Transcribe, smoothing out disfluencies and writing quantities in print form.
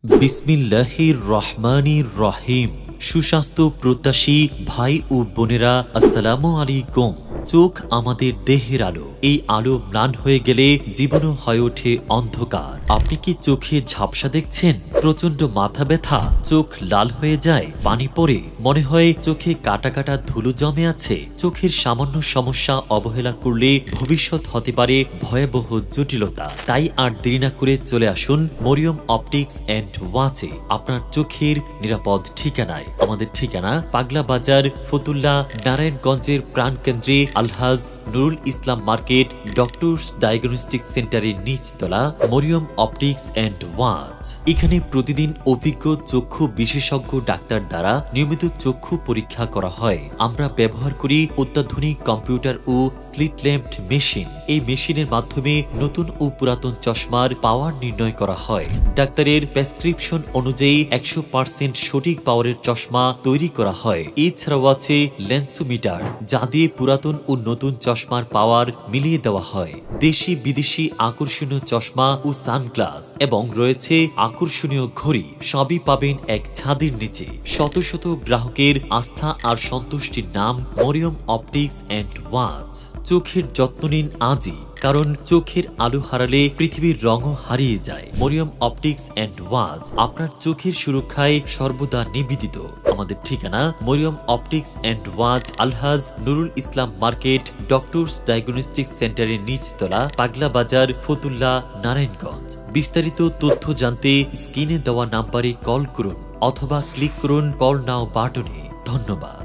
বিসমিল্লাহির রহমানির রহিম। সুস্বাস্থ্য প্রত্যাশী ভাই ও বোনেরা, আসসালামু আলাইকুম। চোখ আমাদের দেহের আলো। এই আলো ম্লান হয়ে গেলে জীবনও হয়ে ওঠে অন্ধকার। আপনি কি চোখে ঝাপসা দেখছেন? প্রচন্ড মাথা ব্যথা, চোখ লাল হয়ে যায়, পানি পড়ে, মনে হয় চোখে কাটা কাটা ধুলো জমে আছে। চোখের সামান্য সমস্যা অবহেলা করলে ভবিষ্যৎ হতে পারে ভয়াবহ জটিলতা। তাই আর দেরি না করে চলে আসুন মরিয়ম অপটিক্স অ্যান্ড ওয়াচে, আপনার চোখের নিরাপদ ঠিকানায়। আমাদের ঠিকানা পাগলা বাজার, ফতুল্লা, নারায়ণগঞ্জের প্রাণকেন্দ্রে আলহাজ Nurul Islam market, doctors diagnostic সেন্টারের নিচতলা, মরিয়ম অপটিক্স অ্যান্ড ওয়াচ। এখানে প্রতিদিন অভিজ্ঞ চক্ষু বিশেষজ্ঞ ডাক্তার দ্বারা নিয়মিত চক্ষু পরীক্ষা করা হয়। আমরা ব্যবহার করি অত্যাধুনিক কম্পিউটার ও স্লিট ল্যাম্প মেশিন। এই মেশিনের মাধ্যমে নতুন ও পুরাতন চশমার পাওয়ার নির্ণয় করা হয়। ডাক্তারের প্রেসক্রিপশন অনুযায়ী 100% সঠিক পাওয়ারের চশমা তৈরি করা হয়। এছাড়াও আছে লেন্সোমিটার, যা দিয়ে পুরাতন ও নতুন চশমার পাওয়ার মিলিয়ে দেওয়া হয়। দেশি বিদেশি আকর্ষণীয় চশমা ও সানগ্লাস এবং রয়েছে আকর্ষণীয় ঘড়ি। সবই পাবেন এক ছাদের নিচে। শত শত গ্রাহকের আস্থা আর সন্তুষ্টির নাম মরিয়ম অপটিক্স অ্যান্ড ওয়াচ। চোখের যত্ন নিন আজই, কারণ চোখের আলো হারালে পৃথিবীর রঙও হারিয়ে যায়। মরিয়ম অপটিক্স অ্যান্ড ওয়াচ আপনার চোখের সুরক্ষায় সর্বদা নিবেদিত। আমাদের ঠিকানা Maryam optics and watch, Alhaj Nurul Islam market, doctors diagnostic সেন্টারের নিচতলা, পাগলা বাজার, ফতুল্লা, নারায়ণগঞ্জ। বিস্তারিত তথ্য জানতে স্ক্রিনে দেওয়া নাম্বারে কল করুন অথবা ক্লিক করুন কল নাও বাটনে। ধন্যবাদ।